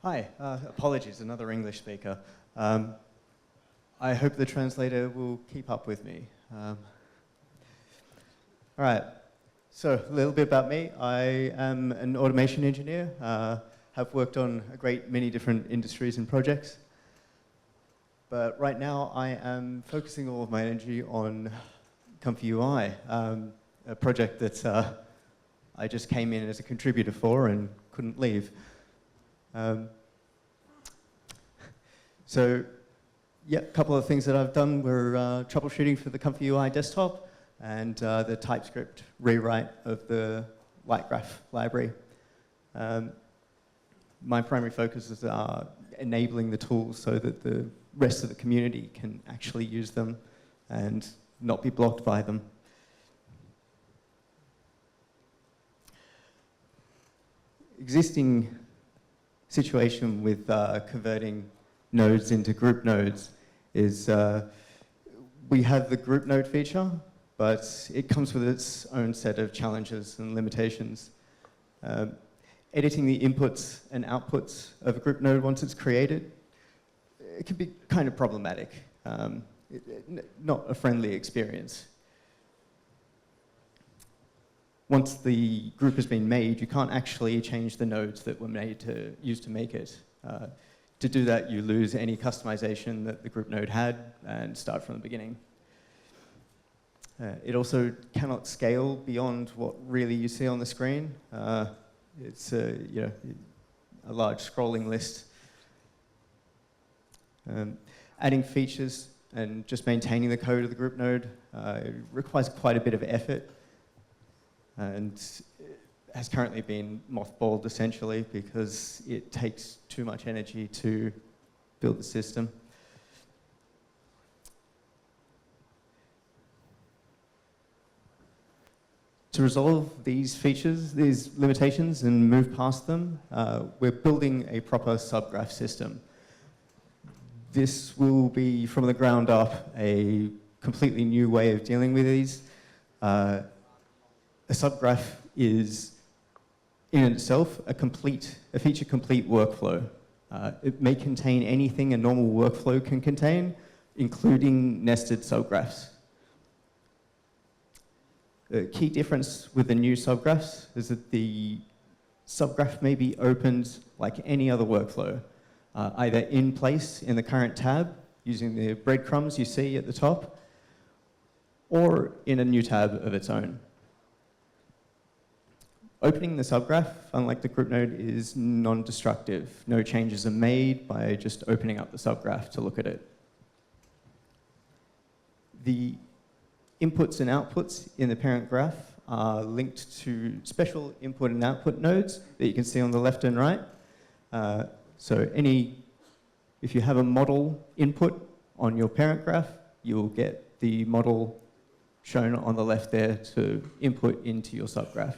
Hi, apologies, another English speaker. I hope the translator will keep up with me. All right, so a little bit about me. I am an automation engineer, have worked on a great many different industries and projects. But right now I am focusing all of my energy on ComfyUI, a project that I just came in as a contributor for and couldn't leave. So, yeah, a couple of things that I've done were troubleshooting for the ComfyUI desktop and the TypeScript rewrite of the LightGraph library. My primary focus is enabling the tools so that the rest of the community can actually use them and not be blocked by them. Existing situation with converting nodes into group nodes is we have the group node feature, but it comes with its own set of challenges and limitations. Editing the inputs and outputs of a group node once it's created, it can be kind of problematic, not a friendly experience. Once the group has been made, you can't actually change the nodes that were used to make it. To do that, you lose any customization that the group node had and start from the beginning. It also cannot scale beyond what really you see on the screen. It's a large scrolling list. Adding features and just maintaining the code of the group node requires quite a bit of effort, and has currently been mothballed essentially because it takes too much energy to build the system. To resolve these features, these limitations, and move past them, we're building a proper subgraph system. This will be, from the ground up, a completely new way of dealing with these. A subgraph is, in itself, a feature-complete workflow. It may contain anything a normal workflow can contain, including nested subgraphs. The key difference with the new subgraphs is that the subgraph may be opened like any other workflow, either in place in the current tab, using the breadcrumbs you see at the top, or in a new tab of its own. Opening the subgraph, unlike the group node, is non-destructive. No changes are made by just opening up the subgraph to look at it. The inputs and outputs in the parent graph are linked to special input and output nodes that you can see on the left and right. So if you have a model input on your parent graph, you'll get the model shown on the left there to input into your subgraph.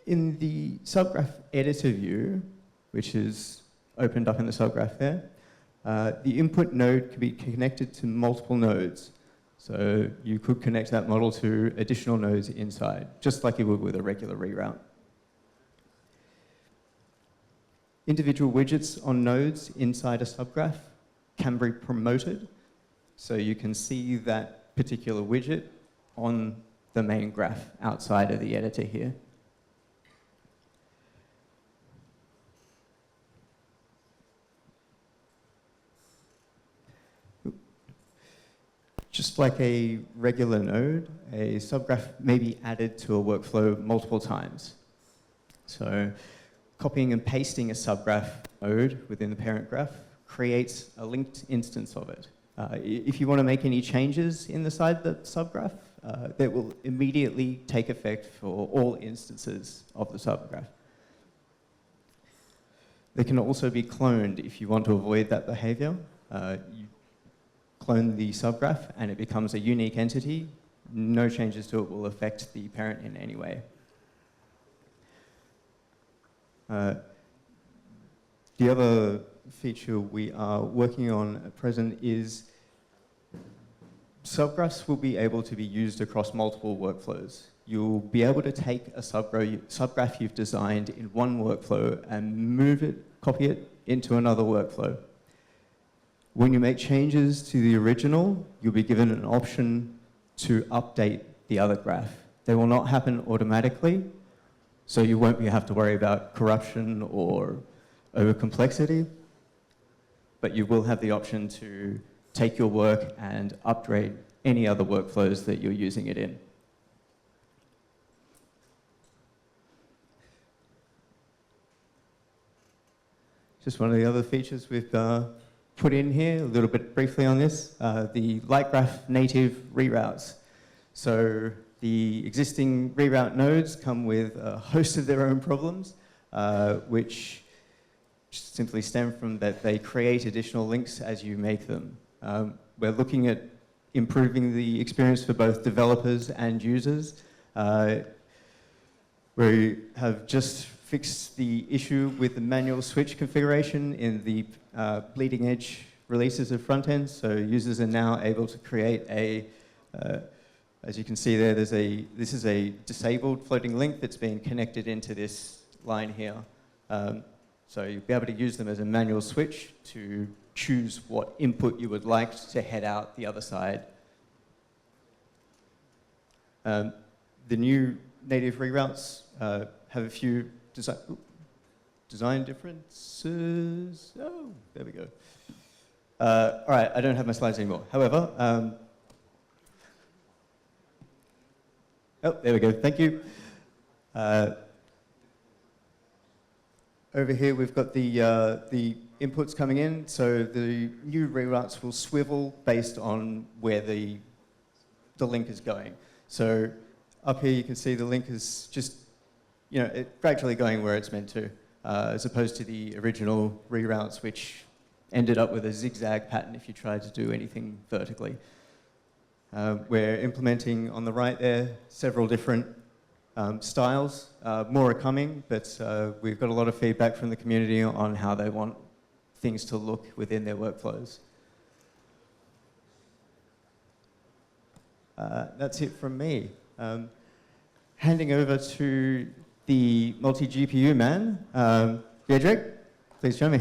In the subgraph editor view, which is opened up in the subgraph there, the input node can be connected to multiple nodes. So you could connect that model to additional nodes inside, just like you would with a regular reroute. Individual widgets on nodes inside a subgraph can be promoted, so you can see that particular widget on the main graph outside of the editor here. Just like a regular node, a subgraph may be added to a workflow multiple times. So copying and pasting a subgraph node within the parent graph creates a linked instance of it. If you want to make any changes inside the subgraph, that will immediately take effect for all instances of the subgraph. They can also be cloned if you want to avoid that behavior. You clone the subgraph and it becomes a unique entity. No changes to it will affect the parent in any way. The other feature we are working on at present is subgraphs will be able to be used across multiple workflows. You'll be able to take a subgraph you've designed in one workflow and move it, copy it into another workflow. When you make changes to the original, you'll be given an option to update the other graph. They will not happen automatically, so you won't have to worry about corruption or over-complexity, but you will have the option to take your work and upgrade any other workflows that you're using it in. Just one of the other features we've put in here, a little bit briefly on this, the LightGraph native reroutes. So the existing reroute nodes come with a host of their own problems, which simply stem from that they create additional links as you make them. We're looking at improving the experience for both developers and users. We have just fixed the issue with the manual switch configuration in the bleeding edge releases of front ends. So users are now able to create a, as you can see there, this is a disabled floating link that's being connected into this line here. So you'll be able to use them as a manual switch to choose what input you would like to head out the other side. The new native reroutes have a few design differences. Oh, there we go. All right, I don't have my slides anymore. However, oh, there we go, thank you. Over here, we've got the inputs coming in. So the new reroutes will swivel based on where the link is going. So up here, you can see the link is just, gradually going where it's meant to, as opposed to the original reroutes, which ended up with a zigzag pattern if you tried to do anything vertically. We're implementing on the right there several different styles. More are coming, but we've got a lot of feedback from the community on how they want things to look within their workflows. That's it from me. Handing over to the multi-GPU man, Diedrich, please join me.